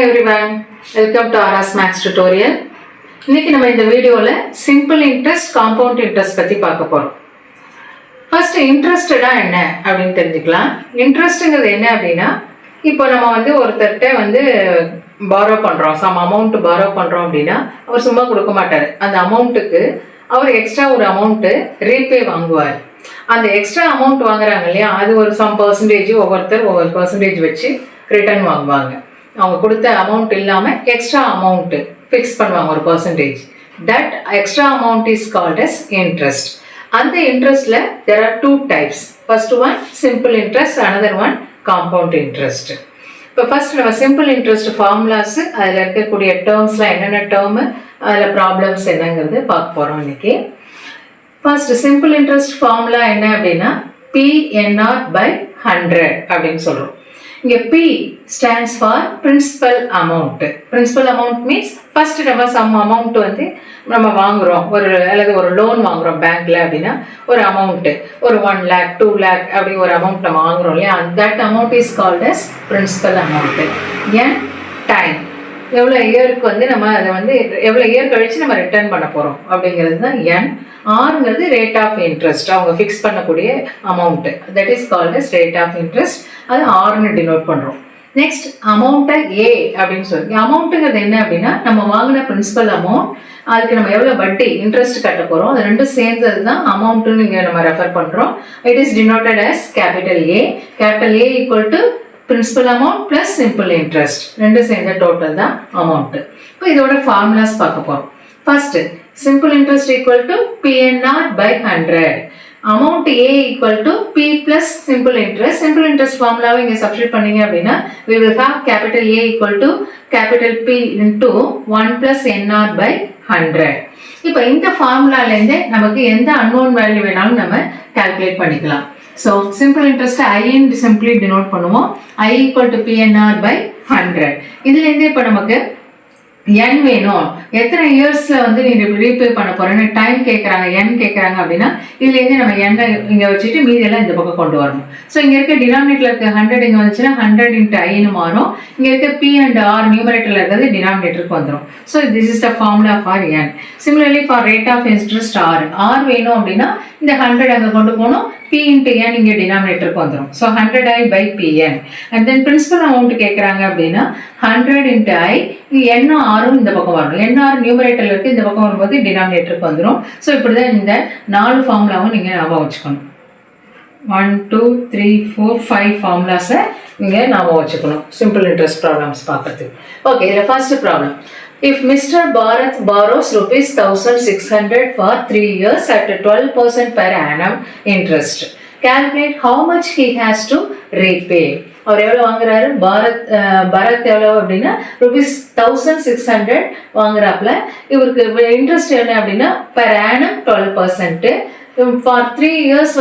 Hi everyone, welcome to RS Max tutorial. இன்னைக்கு நம்ம இந்த வீடியோல சிம்பிள் இன்ட்ரெஸ்ட் காம்பவுண்ட் இன்ட்ரெஸ்ட் பத்தி பார்க்க போறோம். ஃபர்ஸ்ட் இன்ட்ரெஸ்டடா என்ன அப்படின்னு தெரிஞ்சுக்கலாம். இன்ட்ரெஸ்ட்ங்கிறது என்ன அப்படின்னா, இப்போ நம்ம ஒருத்தர்கிட்ட பாரோ பண்றோம், சம் அமௌண்ட் பாரோ பண்றோம் அப்படின்னா அவர் சும்மா கொடுக்க மாட்டாரு. அந்த அமௌண்ட்டுக்கு அவர் எக்ஸ்ட்ரா ஒரு அமௌண்ட் ரீபே வாங்குவார். அந்த எக்ஸ்ட்ரா அமௌண்ட் வாங்குறாங்க இல்லையா, அது ஒரு சம் பர்சன்டேஜ் ஒவ்வொரு பர்சன்டேஜ் வச்சு ரிட்டர்ன் வாங்குவாங்க. அவங்க கொடுத்த அமௌண்ட் இல்லாமல் எக்ஸ்ட்ரா அமௌண்ட் ஃபிக்ஸ் பண்ணுவாங்க ஒரு percentage. That extra amount is called as interest. அந்த இன்ட்ரெஸ்ட்ல there are two types. First one simple interest, another one compound interest. இப்போ ஃபர்ஸ்ட் நம்ம சிம்பிள் இன்ட்ரெஸ்ட் ஃபார்முலாஸ், அதில் இருக்கக்கூடிய டேர்ம்ஸ்லாம் என்னென்ன டேர்மு, அதில் ப்ராப்ளம்ஸ் என்னங்கிறது பார்க்க போகிறோம் இன்னைக்கு. ஃபர்ஸ்ட் சிம்பிள் இன்ட்ரெஸ்ட் ஃபார்முலா என்ன அப்படின்னா PNR by 100 அப்படின்னு சொல்கிறோம். இங்கே P stands for principal amount. Principal amount means first நம்ம சம் அமௌண்ட் நம்ம வாங்குறோம், அல்லது ஒரு லோன் வாங்குறோம் பேங்க்ல அப்படின்னா ஒரு அமௌண்ட், ஒரு 1 lakh 2 lakh அப்படி ஒரு அமௌண்ட் நம்ம வாங்குறோம் இல்லையா, that amount is called as principal amount. N time, எவ்வளோ இயருக்கு நம்ம அதை எவ்வளோ இயர் கழிச்சு நம்ம ரிட்டர்ன் பண்ண போகிறோம் அப்படிங்கிறது தான் N. ஆறுங்கிறது ரேட் ஆஃப் இன்ட்ரெஸ்ட், அவங்க ஃபிக்ஸ் பண்ணக்கூடிய amount, that is called as rate of interest. அது ஆறுன்னு டினோட் பண்ணுறோம். நெக்ஸ்ட் அமௌண்ட்டை A அப்படின்னு சொல்லி, அமௌண்ட்டுங்கிறது என்ன அப்படின்னா நம்ம வாங்கின பிரின்சிபல் அமௌண்ட், அதுக்கு நம்ம எவ்வளோ வட்டி இன்ட்ரெஸ்ட் கட்ட போகிறோம், அது ரெண்டும் சேர்ந்தது தான் அமௌண்ட்டுன்னு இங்கே நம்ம ரெஃபர் பண்ணுறோம். It is denoted as capital A. Capital A equal to principal amount plus simple interest, ரெண்டும் சேர்ந்த டோட்டல் தான் அமௌண்ட். இப்போ இதோட ஃபார்முலாஸ் பார்க்க போகிறோம். First simple interest equal to PNR by 100. Amount A equal to P plus simple interest. Simple interest formula இங்க substitute பண்ணீங்க அப்படின்னா we will have capital A equal to capital P into 1 plus NR by 100. இப்போ இந்த ஃபார்முலாலேருந்து நமக்கு எந்த unknown value வேணாலும் நம்ம calculate பண்ணிக்கலாம். ஸோ சிம்பிள் இன்ட்ரெஸ்ட் ஐன்னு சிம்பிளி டினோட் பண்ணுவோம். I equal to PNR by 100. இதுலேருந்து இப்போ நமக்கு N வேணும், எத்தனை இயர்ஸ்ல நீ ரீபே பண்ண போறேன்னு டைம் கேட்கறாங்க, N கேட்கறாங்க அப்படின்னா இதுலேருந்து நம்ம N இங்க வச்சுட்டு மீதி எல்லாம் இந்த பக்கம் கொண்டு வரணும். ஸோ இங்க இருக்க டினாமினேட்டர்ல இருக்க 100 இங்க வந்துச்சுன்னா 100 into I மாறும். இங்க இருக்க P and R நியூமரேட்டர்ல இருக்கிறது டினாமினேட்டருக்கு வந்துடும். So this is the formula for N. Similarly for rate of interest R வேணும் அப்படின்னா இந்த 100 அங்க கொண்டு போகணும், P into N இங்கே டினாமினேட்டருக்கு வந்துடும். So 100I by PN. And then principal amount கேட்குறாங்க அப்படின்னா 100 into I, N ஆரும் இந்த பக்கம் வரணும். NR நியூமரேட்டர்ல இருக்கு, இந்த பக்கம் வரும்போது டினாமினேட்டருக்கு வந்துடும். ஸோ இப்படிதான் இந்த 4 ஃபார்முலாவும் நீங்கள் ஞாபகம் வச்சுக்கணும். 1 2 3 4 5 ஃபார்முலாஸை நீங்கள் ஞாபகம் வச்சுக்கணும் சிம்பிள் இன்ட்ரெஸ்ட் ப்ராப்ளம்ஸ் பார்க்கறதுக்கு. ஓகே, இதில் first problem. If Mr. Bharat borrows rupees 1600 for 3 years at 12% per annum interest, calculate how much he has to repay. அவர் எவ்வளோ வாங்குறாரு, பரத் எவ்வளோ அப்படின்னா rupees 1600 வாங்குறாப்புல. இவருக்கு இன்ட்ரெஸ்ட் என்ன அப்படின்னா per annum 12%. For 3 years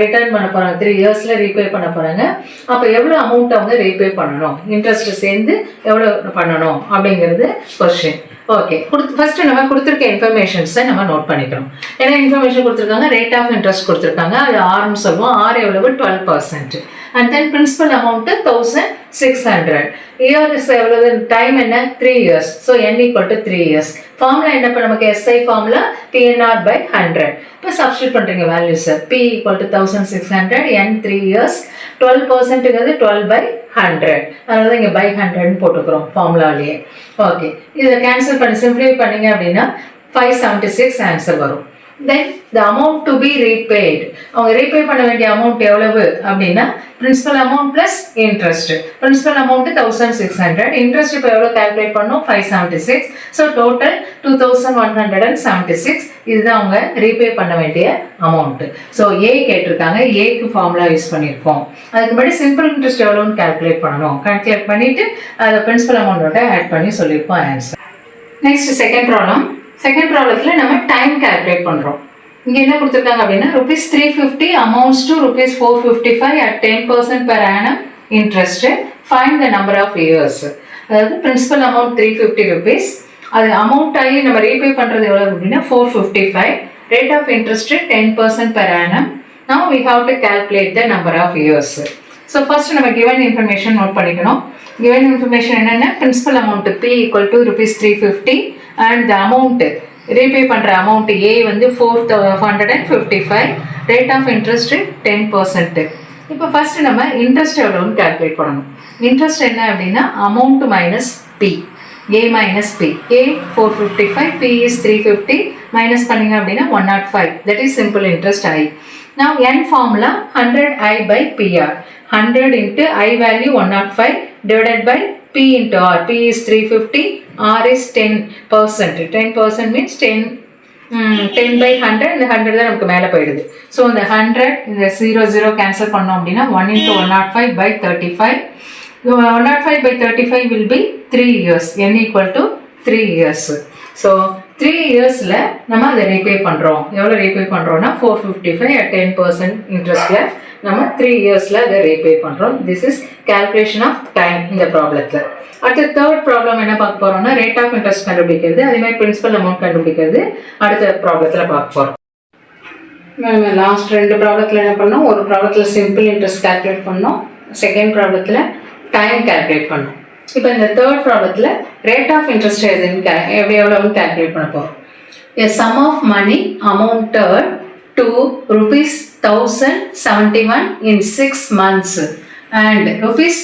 return பண்ண போறாங்க, 3 இயர்ஸ்ல ரீபே பண்ண போறாங்க. அப்போ எவ்வளோ அமௌண்ட் அவங்க ரீபே பண்ணணும், இன்ட்ரெஸ்ட் சேர்ந்து எவ்வளோ பண்ணணும் அப்படிங்கிறது கொஸ்டின். ஓகே, ஃபர்ஸ்ட் நம்ம கொடுத்துருக்க இன்ஃபர்மேஷன்ஸை நம்ம நோட் பண்ணிக்கிறோம். என்ன இன்ஃபர்மேஷன் கொடுத்துருக்காங்க, ரேட் ஆஃப் இன்ட்ரெஸ்ட் கொடுத்துருக்காங்க, அது ஆர்னு சொல்லுவோம். ஆர் எவ்வளவு 12%. And then principal amount 1600. Years எவ்வளவு, டைம் என்ன 3 years. So N equal to 3 years. Formula என்ன, இப்போ நமக்கு SI ஃபார்முலா PNR by 100. இப்போ சப்ஸ்டியூட் பண்ணுறீங்க values. P equal to 1600, N 3 years, 12%ங்கிறது 12 by 100. அதனால இங்கே by 100ன்னு போட்டுக்கிறோம் ஃபார்முலாலேயே. ஓகே, இதை கேன்சல் பண்ணி சிம்பிளை பண்ணீங்க அப்படின்னா 576 ஆன்சர் வரும். Then the amount to be repaid, அவங்க ரீபே பண்ண வேண்டிய அமௌண்ட் எவ்வளவு அப்படின்னா principal amount plus interest. Principal amount 1600, interest இப்போ எவ்வளோ கால்குலேட் பண்ணோம் 576. So total 2176. இதுதான் அவங்க ரீபே பண்ண வேண்டிய அமௌண்ட். ஸோ ஏ கேட்டிருக்காங்க, ஏக்கு ஃபார்முலா யூஸ் பண்ணியிருக்கோம். அதுக்கு முன்னாடி சிம்பிள் இன்ட்ரெஸ்ட் எவ்வளோன்னு கால்குலேட் பண்ணணும். கால்குலேட் பண்ணிட்டு அதை பிரின்சிபல் அமௌண்ட்டோட ஆட் பண்ணி சொல்லியிருப்போம் answer. Next second problem. Second ப்ராப்ளத்தில் நம்ம டைம் கால்குலேட் பண்ணுறோம். இங்கே என்ன கொடுத்துருக்காங்க அப்படின்னா rupees 350 amounts to rupees 455 at 10% per annum interest. Find the number of years. அதாவது பிரின்சிபல் அமௌண்ட் 350 rupees, அது அமௌண்ட் ஆகி நம்ம ரீபே பண்ணுறது எவ்வளோ அப்படின்னா 455. Rate of interest 10% per annum. Now we have to calculate the number of years. So first நம்ம given information note பண்ணிக்கணும். given information என்னன்னா principal amount P equal to rupees 350 and the amount repay பண்ற amount A வந்து 455, rate of interest 10%. இப்போ first நம்ம interest எவ்வளோன்னு calculate பண்ணணும். Interest என்ன அப்படின்னா amount minus P, A minus P. A 455, P is 350, minus பண்ணிங்க அப்படின்னா 105. That is simple interest I. Now N formula 100I by PR. 100 into I value 105 divided by P into R. P is 350, R is 10%. 10% means 10 by 100, இந்த 100 தான் நமக்கு மேலே போயிடுது. So இந்த 100 இந்த 0 cancel பண்ணோம் அப்படின்னா 1 into 105 by 35. 105 by 35 will be 3 years. N equal to 3 years. So 3 yearsல நம்ம அதை ரீபே பண்ணுறோம். எவ்வளோ ரீபே பண்ணுறோம்னா 455 at 10% இன்ட்ரெஸ்ட்ல நம்ம 3 yearsல அதை ரீபே பண்ணுறோம். This is calculation of time இந்த ப்ராப்ளத்தில். அடுத்த தேர்ட் ப்ராப்ளம் என்ன பார்க்க போறோம்னா ரேட் ஆஃப் இன்ட்ரெஸ்ட் கண்டுபிடிக்கிறது, அதே மாதிரி பிரின்சிபல் அமௌண்ட் கண்டுபிடிக்கிறது அடுத்த ப்ராப்ளத்தில் பார்க்க போகிறோம். நம்ம லாஸ்ட் 2 ப்ராப்ளத்தில் என்ன பண்ணோம், ஒரு ப்ராப்ளத்தில் சிம்பிள் இன்ட்ரெஸ்ட் கால்குலேட் பண்ணோம், செகண்ட் ப்ராப்ளத்தில் டைம் கால்குலேட் பண்ணோம். இப்போ இந்த தேர்ட் ப்ராப்ளத்தில் ரேட் ஆஃப் இன்ட்ரெஸ்ட் எவ்வளோன்னு கால்குலேட் பண்ண போகிறோம். A sum of money amounted to rupees 1071 in 6 months and rupees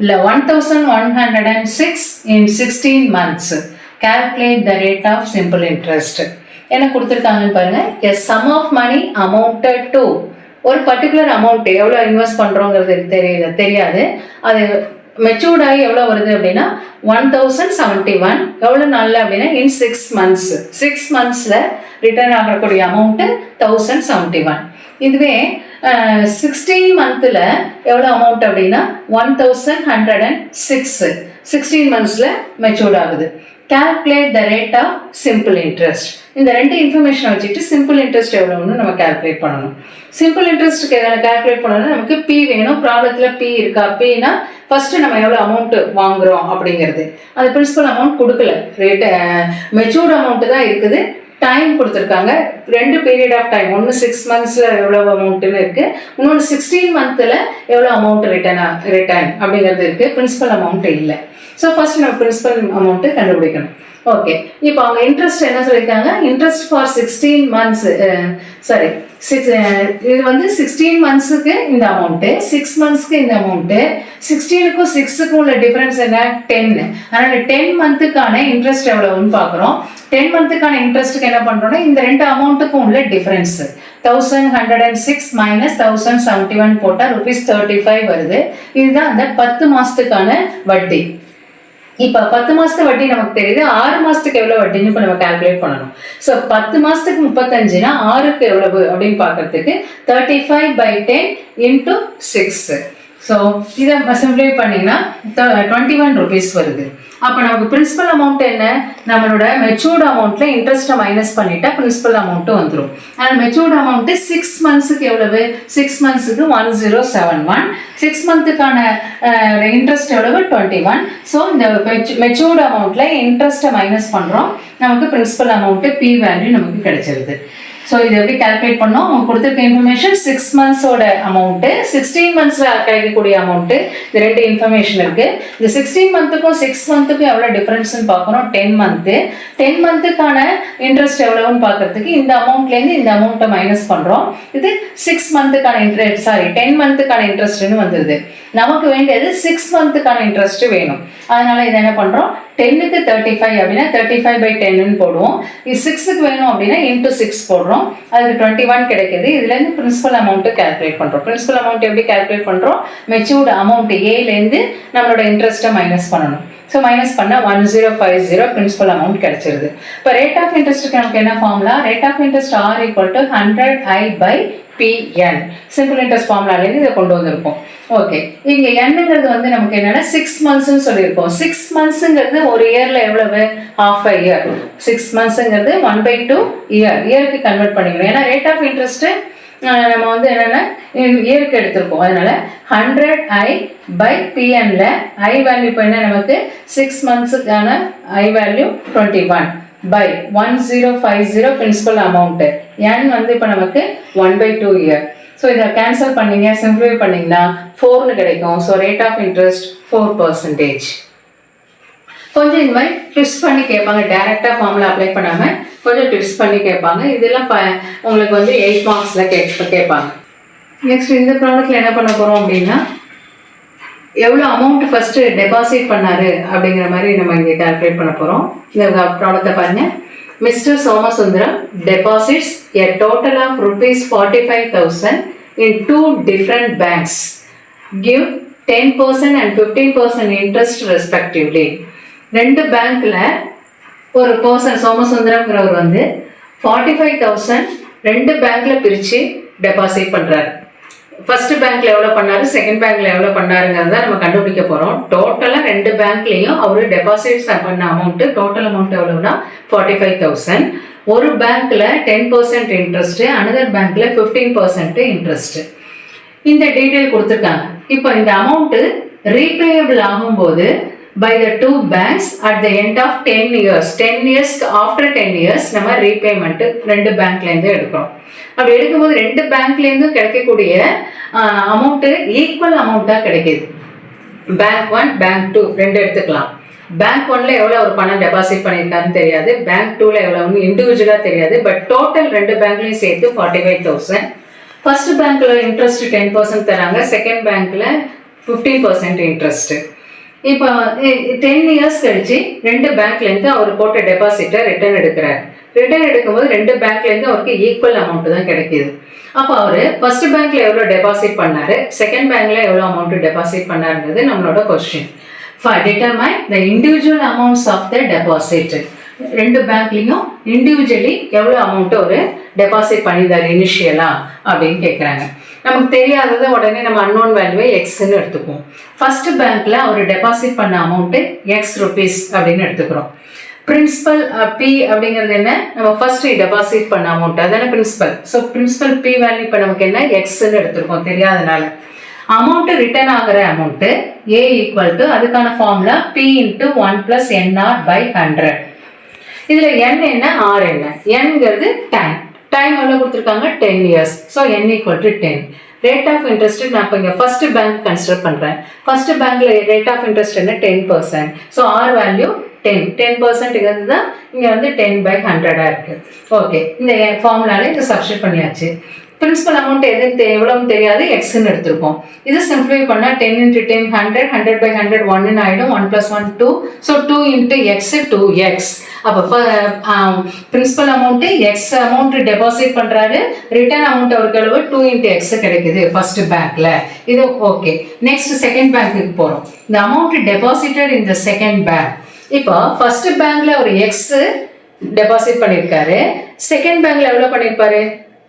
1106 in 16 months. Calculate the rate of simple interest. என்ன கொடுத்துருக்காங்கன்னு பாருங்க. A sum of money amounted to, ஒரு பர்டிகுலர் அமௌண்ட் எவ்வளோ invest பண்ணுறோங்கிறது தெரியாது. அது மெச்சூர்ட் ஆகி எவ்வளோ வருது அப்படின்னா 1071, எவ்வளோ நாளில் அப்படின்னா இன் 6 months. 6 monthsல ரிட்டர்ன் ஆகக்கூடிய அமௌண்ட்டு 1071. இதுவே 16 monthல எவ்வளோ அமௌண்ட் அப்படின்னா 1106. 16 monthsல மெச்சூர்ட் ஆகுது. Calculate the rate of simple interest. இந்த 2 இன்ஃபர்மேஷனை வச்சுட்டு சிம்பிள் இன்ட்ரெஸ்ட் எவ்வளோன்னு நம்ம கால்குலேட் பண்ணணும். சிம்பிள் இன்ட்ரெஸ்ட்டுக்கு கால்குலேட் பண்ணணும்னா நமக்கு பி வேணும். ப்ராப்ளத்தில் பி இருக்கா, பின்னா ஃபர்ஸ்ட் நம்ம எவ்வளோ அமௌண்ட் வாங்குறோம் அப்படிங்கிறது. அது பிரின்சிபல் அமௌண்ட் கொடுக்கல, ரேட்டு மெச்சூர்ட் அமௌண்ட்டு தான் இருக்குது. டைம் கொடுத்துருக்காங்க, 2 பீரியட் ஆஃப் டைம், ஒன்று 6 monthsல எவ்வளோ அமௌண்ட்டுன்னு இருக்குது, இன்னொன்று 16 monthல எவ்வளோ அமௌண்ட் ரிட்டர்ன் அப்படிங்கிறது இருக்குது. பிரின்சிபல் அமௌண்ட் இல்லை. ஸோ ஃபர்ஸ்ட் நம்ம பிரின்சிபல் அமௌண்ட்டு கண்டுபிடிக்கணும். ஓகே, இப்போ அவங்க இன்ட்ரெஸ்ட் என்ன சொல்லியிருக்காங்க, இன்ட்ரெஸ்ட் ஃபார் 16 months, சாரி இது வந்து 16 monthsக்கு இந்த அமௌண்ட்டு, 6 monthsக்கு இந்த அமௌண்ட்டு, 16க்கும் 6க்கும் உள்ள டிஃபரன்ஸ் என்ன 10. அதனால் 10 monthக்கான இன்ட்ரெஸ்ட் எவ்வளவுன்னு பார்க்குறோம். 10 monthக்கான இன்ட்ரெஸ்ட்டுக்கு என்ன பண்ணுறோம்னா இந்த 2 அமௌண்ட்டுக்கும் உள்ள டிஃபரன்ஸ் 1106 minus 1071 போட்டால் ₹35 வருது. இதுதான் அந்த 10 மாதத்துக்கான வட்டி. இப்போ 10 மாதத்து வட்டி நமக்கு தெரியுது, 6 மாதத்துக்கு எவ்வளோ வட்டின்னு இப்போ நம்ம கால்குலேட் பண்ணணும். ஸோ 10 மாதத்துக்கு 35னா 6க்கு எவ்வளவு அப்படின்னு பார்க்கறதுக்கு 35 by 10 into 6. ஸோ இதை சிம்பிளை பண்ணிங்கன்னா 21 rupees வருது. அப்போ நமக்கு பிரின்சிபல் அமௌண்ட் என்ன, நம்மளோட மெச்சூர்டு அமௌண்ட்டில் இன்ட்ரெஸ்ட்டை மைனஸ் பண்ணிட்டா பிரின்சிபல் அமௌண்ட்டு வந்துடும். ஆனால் மெச்சூர்டு அமௌண்ட்டு 6 monthsக்கு எவ்வளவு, 6 monthsக்கு 1071, 6 monthக்கான இன்ட்ரெஸ்ட் எவ்வளவு 21. ஸோ இந்த மெச்சூர்டு அமௌண்ட்டில் இன்ட்ரெஸ்ட்டை மைனஸ் பண்ணுறோம், நமக்கு பிரின்சிபல் அமௌண்ட்டு பி வேல்யூ நமக்கு கிடைச்சிருது. ஸோ இது எப்படி கால்குலேட் பண்ணோம், அவங்க கொடுத்துருக்க இன்ஃபர்மேஷன் 6 monthsோட அமௌண்ட்டு, 16 monthsல கிடைக்கக்கூடிய அமௌண்ட்டு, இந்த 2 இன்ஃபர்மேஷன் இருக்குது. இந்த 16 monthக்கும் 6 monthக்கும் எவ்வளோ டிஃப்ரென்ஸ்னு பார்க்குறோம். 10 month 10 monthக்கான இன்ட்ரெஸ்ட் எவ்வளோன்னு பார்க்கறதுக்கு இந்த அமௌண்ட்லேருந்து இந்த அமௌண்ட்டை மைனஸ் பண்ணுறோம். இது 6 monthக்கான இன்ட்ரெஸ்ட், சாரி 10 monthக்கான இன்ட்ரெஸ்ட்னு வந்துடுது. நமக்கு வேண்டியது 6 monthக்கான இன்ட்ரெஸ்ட் வேணும். அதனால இதை என்ன பண்ணுறோம், 10க்கு 35 அப்படின்னா 35 by 10ன்னு போடுவோம். இது 6க்கு வேணும் அப்படின்னா இன்ட்டு 6 போடுறோம், அதுக்கு 21 கிடைக்குது. இதுலேருந்து பிரின்சிபல் அமௌண்ட்டு கால்குலேட் பண்ணுறோம். பிரின்சிபல் அமௌண்ட் எப்படி கால்குலேட் பண்ணுறோம், மெச்சூர்டு அமௌண்ட் ஏலேருந்து நம்மளோட இன்ட்ரெஸ்ட்டை மைனஸ் பண்ணணும். ஸோ மைனஸ் பண்ணால் 1050 பிரின்சிபல் அமௌண்ட் கிடைச்சிருது. இப்போ ரேட் ஆஃப் இன்ட்ரெஸ்ட்டுக்கு நமக்கு என்ன formula, rate of interest R equal to 100I by PN. Simple interest ஃபார்முலாலேருந்து இதை கொண்டு வந்திருப்போம். ஓகே, இங்கே என்னங்கிறது வந்து நமக்கு என்னன்னா 6 monthsன்னு சொல்லியிருக்கோம். 6 monthsங்கிறது ஒரு இயரில் எவ்வளவு, half a year. 6 monthsங்கிறது 1/2 இயருக்கு கன்வெர்ட் பண்ணிக்கணும். ஏன்னா ரேட் ஆஃப் இன்ட்ரெஸ்ட்டு நம்ம வந்து என்னென்னா இயருக்கு எடுத்திருக்கோம். அதனால 100I by PNல ஐ வேல்யூ இப்போ என்ன நமக்கு 6 monthsக்கான I value 21 by 1050 principal amount. n வந்து இப்போ நமக்கு 1/2 இயர். ஸோ இதை கேன்சல் பண்ணீங்க, சிம்பிளிஃபை பண்ணிங்கன்னா 4ன்னு கிடைக்கும். So rate of interest 4%. கொஞ்சம் இந்த மாதிரி ட்விஸ்ட் பண்ணி கேட்பாங்க, டைரெக்டாக ஃபார்முலா அப்ளை பண்ணாமல் கொஞ்சம் ட்விஸ்ட் பண்ணி கேட்பாங்க. இதெல்லாம் உங்களுக்கு வந்து 8 மார்க்ஸில் கேட்பாங்க. நெக்ஸ்ட் இந்த ப்ராடக்ட்டில் என்ன பண்ண போகிறோம் அப்படின்னா, எவ்வளோ அமௌண்ட் ஃபஸ்ட்டு டெபாசிட் பண்ணார் அப்படிங்கிற மாதிரி நம்ம இங்கே கால்குலேட் பண்ண போகிறோம். இந்த ப்ராடக்ட்டை பாருங்கள். Mister Somasundaram deposits a total of rupees 45,000 in 2 different banks. Give 10% and 15% interest respectively. 2 பேங்க்ல ஒரு பர்சன் சோமசுந்தரம்ங்கிறவர் வந்து 45,000 2 பேங்க்ல பிரித்து டெபாசிட் பண்ணுறாரு. ஃபர்ஸ்ட் பேங்க்ல எவ்வளோ பண்ணாரு, செகண்ட் பேங்க்ல எவ்வளோ பண்ணாருங்கிறத நம்ம கண்டுபிடிக்க போகிறோம். டோட்டலாக 2 பேங்க்லேயும் அவர் டெபாசிட்ஸ் பண்ண அமௌண்ட்டு டோட்டல் அமௌண்ட் எவ்வளோனா 45,000. ஒரு பேங்க்ல 10% இன்ட்ரெஸ்ட், அனதர் பேங்க்ல 15% இன்ட்ரெஸ்ட். இந்த டீட்டெயில் கொடுத்துருக்காங்க. இப்போ இந்த அமௌண்ட்டு ரீபேயபிள் ஆகும்போது by the 2 banks at the end of 10 years, 10 years after 10 years நம்ம ரீபேமெண்ட் 2 பேங்க்லேருந்து எடுக்கிறோம். அப்படி எடுக்கும்போது 2 பேங்க்லேருந்து கிடைக்கக்கூடிய அமௌண்ட்டு ஈக்குவல் அமௌண்ட்டாக கிடைக்கிது. பேங்க் 1 பேங்க் 2 2 எடுத்துக்கலாம். பேங்க் 1ல எவ்வளோ ஒரு பணம் டெபாசிட் பண்ணியிருக்காருன்னு தெரியாது, பேங்க் 2ல எவ்வளோன்னு இண்டிவிஜுவலாக தெரியாது. பட் டோட்டல் 2 பேங்க்லையும் சேர்த்து 45,000. ஃபர்ஸ்ட் பேங்க்ல இன்ட்ரெஸ்ட் 10% தராங்க, செகண்ட் பேங்க்ல 15% இன்ட்ரெஸ்ட். இப்போ 10 இயர்ஸ் கழிச்சு 2 பேங்க்லேருந்து அவர் போட்ட டெபாசிட்டை ரிட்டர்ன் எடுக்கிறார். ரிட்டர்ன் எடுக்கும்போது 2 பேங்க்லேருந்து அவருக்கு ஈக்குவல் அமௌண்ட் தான் கிடைக்கிது. அப்போ அவர் ஃபர்ஸ்ட் பேங்க்ல எவ்வளோ டெபாசிட் பண்ணாரு, செகண்ட் பேங்க்ல எவ்வளோ அமௌண்ட் டெபாசிட் பண்ணாருங்கிறது நம்மளோட question. For determine the individual amounts of the deposit. 2 பேங்க்லையும் இண்டிவிஜுவலி எவ்வளோ அமௌண்ட்டு ஒரு டெபாசிட் பண்ணியிருந்தார் இனிஷியலா அப்படின்னு கேட்குறாங்க. நமக்கு தெரியாதது உடனே நம்ம அன்னோன் வேல்யூவை எக்ஸ்ன்னு எடுத்துக்குவோம். ஃபர்ஸ்ட் பேங்க்ல அவர் டெபாசிட் பண்ண அமௌண்ட்டு X rupees அப்படின்னு எடுத்துக்கிறோம். பிரின்சிபல் P அப்படிங்கிறது என்ன, நம்ம ஃபர்ஸ்ட் டெபாசிட் பண்ண அமௌண்ட் அதான principal. So principal P value இப்போ நமக்கு என்ன எக்ஸ்ன்னு எடுத்துருக்கோம் தெரியாதனால. அமௌண்ட் ரிட்டர்ன் ஆகிற அமௌண்ட்டு A ஈக்குவல் டு அதுக்கான ஃபார்முலா P × 1 + NR/100. இதில் N என்ன, R என்ன, Nங்கிறது டைம். டைம் எவ்வளோ கொடுத்துருக்காங்க 10 years. So N equal to 10. Rate of interest நான் இப்போ இங்கே ஃபர்ஸ்ட் பேங்க் கன்சிடர் பண்ணுறேன். ஃபர்ஸ்ட் பேங்க்ல ரேட் ஆஃப் இன்ட்ரெஸ்ட் என்ன 10%. ஸோ ஆர் வேல்யூ 10% தான் இங்கே வந்து 10/100 இருக்குது. ஓகே, இந்த ஃபார்முலாவில் இதை சப்ஸ்டிட் பண்ணியாச்சு. பிரின்சிபல் அமௌண்ட் எவ்வளோன்னு தெரியாது, எக்ஸ்ன்னு எடுத்திருக்கோம். இது சிம்பிளிஃபை பண்ணால் 10 × 10 100, 100/100 1 ஆகிடும். 1 + 1 2. So 2 × x 2x. அப்போ principal amount x amount deposit பண்ணுறாரு, ரிட்டர்ன் அமௌண்ட் அவருக்கு எவ்வளவு 2 × x கிடைக்குது ஃபர்ஸ்ட் பேங்க்ல. இது ஓகே. நெக்ஸ்ட் செகண்ட் பேங்க்குக்கு போகிறோம். இந்த அமௌண்ட் டெபாசிட்டட் இந்த செகண்ட் பேங்க். இப்போ ஃபர்ஸ்ட் பேங்க்ல ஒரு எக்ஸ் டெபாசிட் பண்ணியிருக்காரு, செகண்ட் பேங்க்ல எவ்வளோ பண்ணியிருப்பாரு,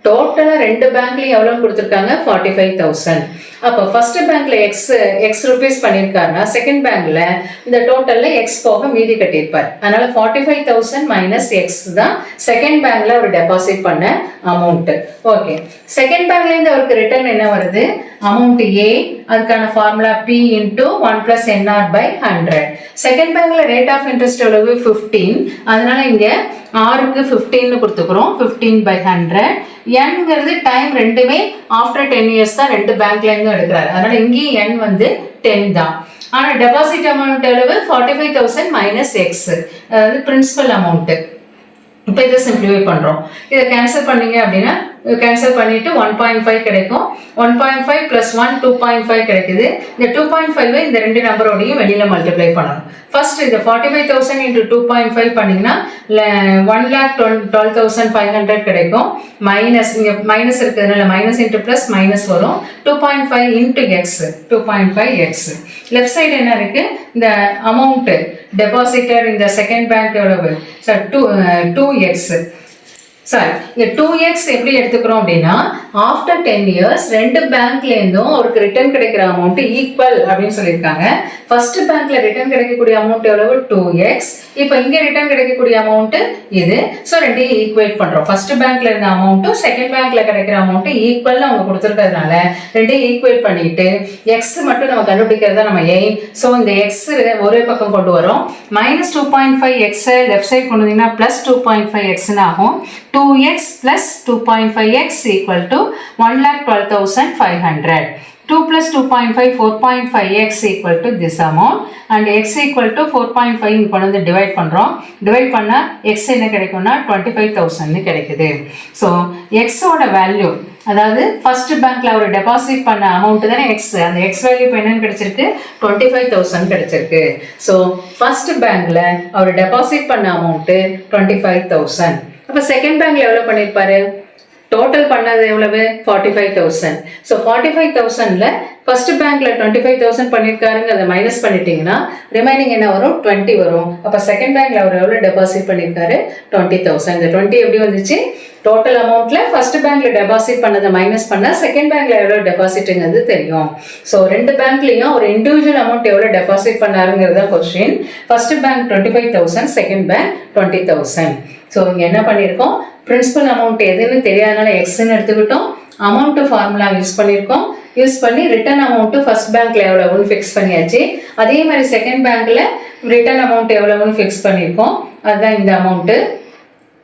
டோட்டலாக 2 பேங்க்லையும் எவ்வளோன்னு கொடுத்துருக்காங்க 45,000. அப்போ ஃபர்ஸ்ட் பேங்க்ல எக்ஸ் ருபீஸ் பண்ணியிருக்காருன்னா செகண்ட் பேங்க்ல இந்த டோட்டலில் எக்ஸ் போக மீதி கட்டியிருப்பார். அதனால 45,000 - எக்ஸ் தான் செகண்ட் பேங்க்ல அவர் டெபாசிட் பண்ண அமௌண்ட். ஓகே, செகண்ட் பேங்க்லேருந்து அவருக்கு ரிட்டர்ன் என்ன வருது, அமௌண்ட் A, அதுக்கான ஃபார்முலா P × 1 + NR/100. செகண்ட் பேங்க்ல ரேட் ஆஃப் இன்ட்ரெஸ்ட் எவ்வளவு 15. அதனால இங்கே ஆருக்கு 15ன்னு கொடுத்துக்கிறோம், 15/100. Nங்கிறது டைம், ரெண்டுமே ஆஃப்டர் 10 இயர்ஸ் தான் 2 பேங்க்லேருந்து எடுக்கிறாரு. அதனால இங்கேயும் N வந்து 10 தான். ஆனால் டெபாசிட் அமௌண்ட் எவ்வளவு 45,000 - எக்ஸ், அதாவது பிரின்சிபல் அமௌண்ட்டு. இப்போ இதை சிம்பிளிஃபை பண்ணுறோம். இதை கேன்சல் பண்ணீங்க அப்படின்னா கேன்சல் பண்ணிட்டு 1.5 கிடைக்கும். 1.5 + 1 2.5 கிடைக்குது. இந்த 2.5 இந்த 2 நம்பரோடையும் வெளியில் மல்டிப்ளை பண்ணணும். ஃபர்ஸ்ட் இந்த 45,000 × 2.5 பண்ணிங்கன்னா 1,12,500 கிடைக்கும். மைனஸ் இங்கே மைனஸ் இருக்கிறதுனால மைனஸ் இன்ட்டு ப்ளஸ் மைனஸ் வரும். 2.5 × x 2.5x. லெஃப்ட் சைடு என்ன இருக்கு, இந்த அமௌண்ட் டெபாசிட்டட் இந்த செகண்ட் பேங்க் எவ்வளவு சார் 2x. சாரி, இங்கே 2x எப்படி எடுத்துக்கிறோம் அப்படின்னா ஆஃப்டர் 10 இயர்ஸ் 2 பேங்க்லேருந்தும் அவருக்கு ரிட்டர்ன் கிடைக்கிற அமௌண்ட் ஈக்குவல் அப்படின்னு சொல்லியிருக்காங்க. ஃபர்ஸ்ட் பேங்க்ல ரிட்டர்ன் கிடைக்கக்கூடிய அமௌண்ட் எவ்வளவு 2x. இப்போ இங்கே ரிட்டர்ன் கிடைக்கக்கூடிய அமௌண்ட் இது. ஸோ ரெண்டையும் ஈக்குவேட் பண்ணுறோம். ஃபர்ஸ்ட் பேங்க்ல இருந்த அமௌண்ட்டும் செகண்ட் பேங்க்ல கிடைக்கிற அமௌண்ட்டு ஈக்குவல் அவங்க கொடுத்துருக்கிறதுனால ரெண்டையும் ஈக்குவேட் பண்ணிட்டு எக்ஸ் மட்டும் நம்ம கண்டுபிடிக்கிறதா நம்ம எய்ம். ஸோ இந்த எக்ஸ் ஒரே பக்கம் கொண்டு வரோம். -2.5x லெஃப்ட் சைட் கொண்டு வந்தீங்கன்னா +2.5x ஆகும். 2x + 2.5x = 1,12,500. 2 plus 2.5, 4.5x equal to this amount and x equal to 4.5 இங்க கொண்டு வந்து டிவைட் பண்ணுறோம். டிவைட் பண்ணால் x என்ன கிடைக்கும்னா 25,000 கிடைக்குது. ஸோ எக்ஸோட வேல்யூ, அதாவது ஃபர்ஸ்ட் பேங்க்ல அவர் டெபாசிட் பண்ண அமௌண்ட் தானே எக்ஸ், அந்த எக்ஸ் வேல்யூ இப்போ என்னன்னு கிடைச்சிருக்கு 25,000 கிடைச்சிருக்கு. ஸோ ஃபர்ஸ்ட் பேங்க்ல அவர் டெபாசிட் பண்ண அமௌண்ட் 25,000. அப்போ செகண்ட் பேங்க்ல எவ்வளோ பண்ணியிருப்பாரு? டோட்டல் பண்ணது எவ்வளவு? 45,000. ஸோ 45,000ல ஃபர்ஸ்ட் பேங்க்ல 25,000 பண்ணியிருக்காருங்க, அதை மைனஸ் பண்ணிட்டீங்கன்னா ரிமைனிங் என்ன வரும்? 20 வரும். அப்போ செகண்ட் பேங்க்ல அவர் எவ்வளோ டெபாசிட் பண்ணியிருக்காரு? 20,000. இந்த 20 எப்படி வந்துச்சு? டோட்டல் அமௌண்ட்ல ஃபர்ஸ்ட் பேங்க்ல டெபாசிட் பண்ணதை மைனஸ் பண்ணா செகண்ட் பேங்க்ல எவ்வளோ டெபாசிட்ங்கிறது தெரியும். ஸோ ரெண்டு பேங்க்லயும் ஒரு இண்டிவிஜுவல் அமௌண்ட் எவ்வளோ டெபாசிட் பண்ணாருங்கிறதா question. First bank 25,000, second bank 20,000. So இங்கே என்ன பண்ணியிருக்கோம்? பிரின்சிபல் அமௌண்ட் எதுன்னு தெரியாதனால எக்ஸ்ன்னு எடுத்துக்கிட்டோம். அமௌண்ட் ஃபார்முலா யூஸ் பண்ணியிருக்கோம். யூஸ் பண்ணி ரிட்டர்ன் அமௌண்ட் ஃபர்ஸ்ட் பேங்க்ல எவ்வளவுன்னு ஃபிக்ஸ் பண்ணியாச்சு. அதே மாதிரி செகண்ட் பேங்க்ல ரிட்டர்ன் அமௌண்ட் எவ்வளவுன்னு ஃபிக்ஸ் பண்ணியிருக்கோம். அதுதான் இந்த அமௌண்ட்.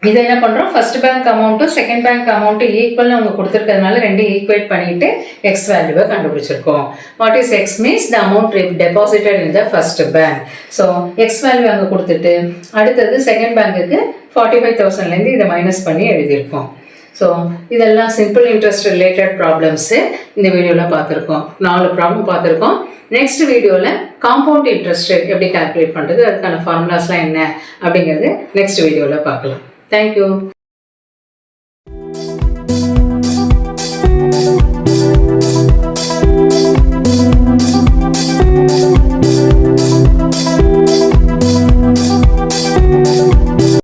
இதை என்ன பண்றோம்? ஃபர்ஸ்ட் பேங்க் அமௌண்ட்டும் செகண்ட் பேங்க் அமௌண்ட்டும் ஈக்குவல்னு அவங்க கொடுத்துருக்கிறதுனால ரெண்டு ஈக்குவேட் பண்ணிட்டு எக்ஸ் வேல்யூவை கண்டுபிடிச்சிருக்கோம். What is X means the amount deposited in the first bank. So X value அங்கே கொடுத்துட்டு அடுத்தது செகண்ட் பேங்க்குக்கு 45,000லேருந்து இதை மைனஸ் பண்ணி எழுதியிருக்கோம். ஸோ இதெல்லாம் சிம்பிள் இன்ட்ரெஸ்ட் ரிலேட்டட் ப்ராப்ளம்ஸு இந்த வீடியோவில் பார்த்துருக்கோம். 4 ப்ராப்ளம் பார்த்துருக்கோம். நெக்ஸ்ட் வீடியோவில் காம்பவுண்ட் இன்ட்ரெஸ்ட் எப்படி கால்குலேட் பண்ணுறது, அதுக்கான ஃபார்முலாஸ்லாம் என்ன அப்படிங்கிறது நெக்ஸ்ட் வீடியோவில் பார்க்கலாம். Thank you.